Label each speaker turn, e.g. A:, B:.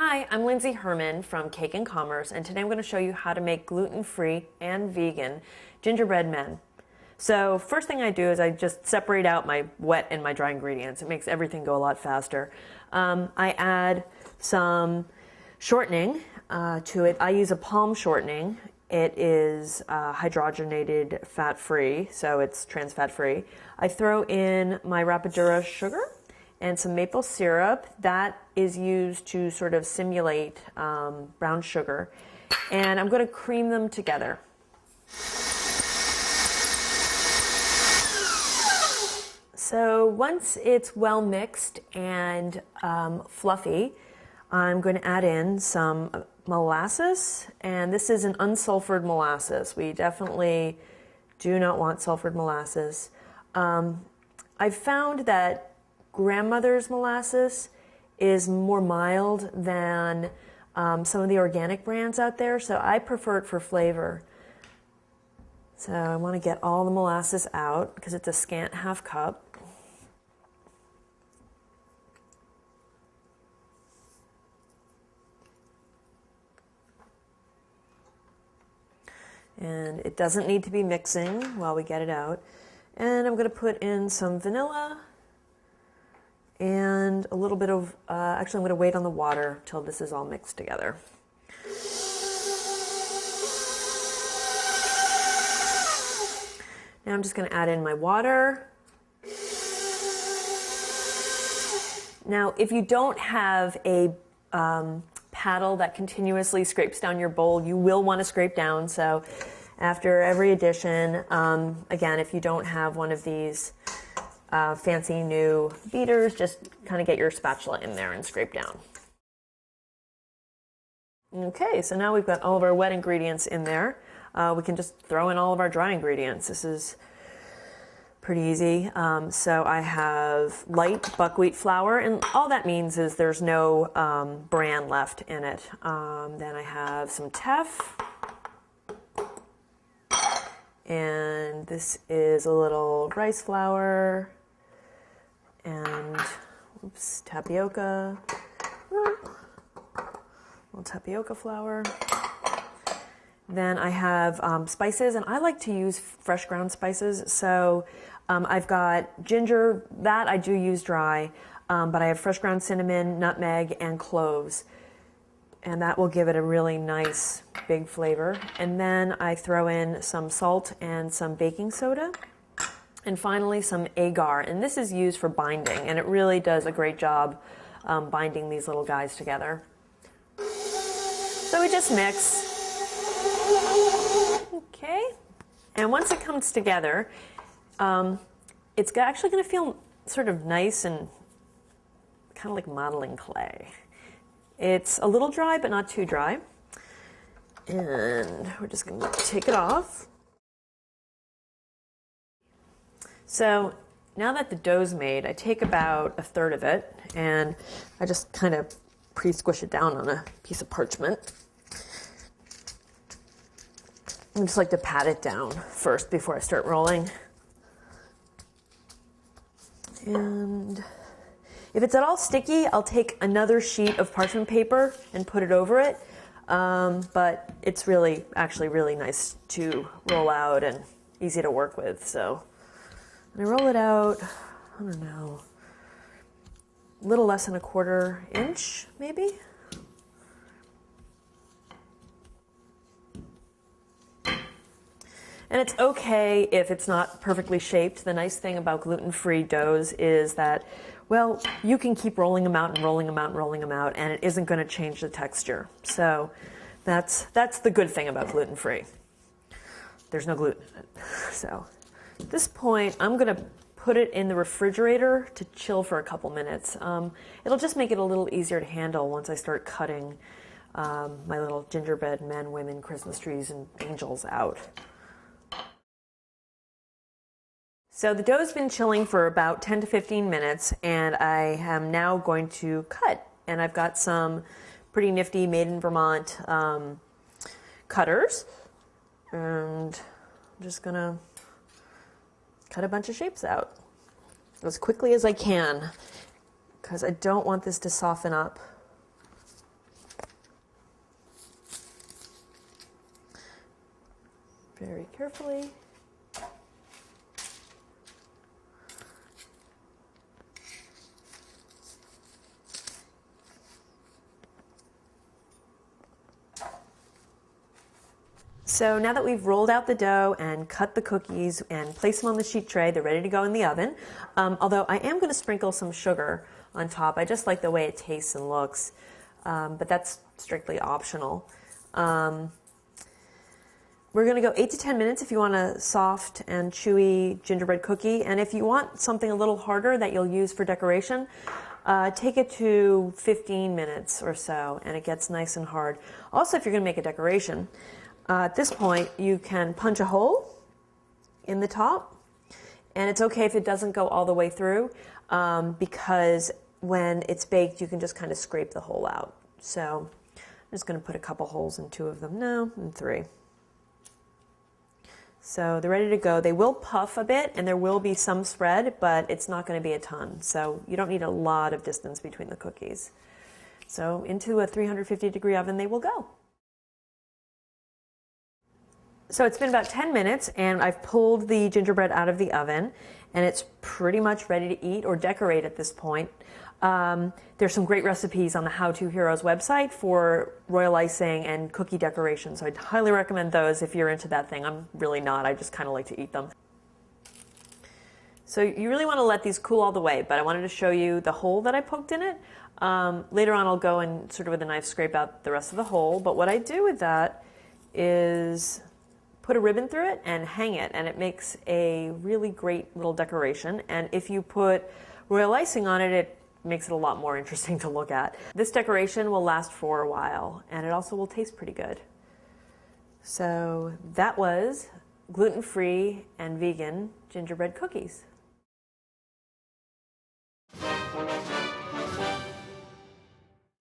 A: Hi, I'm Lindsey Herman from Cake and Commerce, and today I'm going to show you how to make gluten-free and vegan gingerbread men. So first thing I do is I just separate out my wet and my dry ingredients. It makes everything go a lot faster. I add some shortening to it. I use a palm shortening. It is hydrogenated fat-free, so it's trans fat-free. I throw in my Rapadura sugar and some maple syrup. That is used to sort of simulate brown sugar. And I'm going to cream them together. So once it's well mixed and fluffy, I'm going to add in some molasses, and this is an unsulfured molasses. We definitely do not want sulfured molasses. I've found that grandmother's molasses is more mild than some of the organic brands out there, so I prefer it for flavor. So I want to get all the molasses out because it's a scant half cup. And it doesn't need to be mixing while we get it out. And I'm going to put in some vanilla and a little bit of, actually I'm going to wait on the water till this is all mixed together. Now I'm just going to add in my water. Now if you don't have a paddle that continuously scrapes down your bowl, you will want to scrape down. So after every addition, again, if you don't have one of these fancy new beaters, just kind of get your spatula in there and scrape down. Okay, so now we've got all of our wet ingredients in there. We can just throw in all of our dry ingredients. This is pretty easy. So I have light buckwheat flour, and all that means is there's no bran left in it. Then I have some teff, and this is a little rice flour, and tapioca, little tapioca flour. Then I have spices, and I like to use fresh ground spices. So I've got ginger, that I do use dry, but I have fresh ground cinnamon, nutmeg, and cloves. And that will give it a really nice big flavor. And then I throw in some salt and some baking soda. And finally some agar, and this is used for binding, and it really does a great job binding these little guys together. So we just mix. Okay, and once it comes together, it's actually going to feel sort of nice and kind of like modeling clay. It's a little dry, but not too dry. And we're just going to take it off. So now that the dough's made, I take about a third of it, and I just kind of pre-squish it down on a piece of parchment. I just like to pat it down first before I start rolling. And if it's at all sticky, I'll take another sheet of parchment paper and put it over it. But it's actually really nice to roll out and easy to work with. So I roll it out, I don't know, a little less than 1/4 inch, maybe. And it's okay if it's not perfectly shaped. The nice thing about gluten-free doughs is that, well, you can keep rolling them out and rolling them out and rolling them out, and it isn't going to change the texture. So that's the good thing about gluten-free. There's no gluten in it. So at this point, I'm going to put it in the refrigerator to chill for a couple minutes. It'll just make it a little easier to handle once I start cutting my little gingerbread men, women, Christmas trees, and angels out. So the dough's been chilling for about 10 to 15 minutes, and I am now going to cut. And I've got some pretty nifty made in Vermont cutters, and I'm just gonna cut a bunch of shapes out as quickly as I can because I don't want this to soften up. very carefully. So now that we've rolled out the dough and cut the cookies and placed them on the sheet tray, they're ready to go in the oven. Although I am going to sprinkle some sugar on top. I just like the way it tastes and looks, but that's strictly optional. We're going to go 8 to 10 minutes if you want a soft and chewy gingerbread cookie. And if you want something a little harder that you'll use for decoration, take it to 15 minutes or so, and it gets nice and hard. Also, if you're going to make a decoration, at this point, you can punch a hole in the top, and it's okay if it doesn't go all the way through, because when it's baked, you can just kind of scrape the hole out. So I'm just going to put a couple holes in 2 of them now, and 3. So they're ready to go. They will puff a bit, and there will be some spread, but it's not going to be a ton. So you don't need a lot of distance between the cookies. So into a 350-degree oven they will go. So it's been about 10 minutes, and I've pulled the gingerbread out of the oven, and it's pretty much ready to eat or decorate at this point. There's some great recipes on the How To Heroes website for royal icing and cookie decoration, so I'd highly recommend those if you're into that thing. I'm really not. I just kind of like to eat them. So you really want to let these cool all the way, but I wanted to show you the hole that I poked in it. Later on I'll go and sort of with a knife scrape out the rest of the hole, but what I do with that is put a ribbon through it and hang it, and it makes a really great little decoration. And if you put royal icing on it, it makes it a lot more interesting to look at. This decoration will last for a while, and it also will taste pretty good. So that was gluten-free and vegan gingerbread cookies.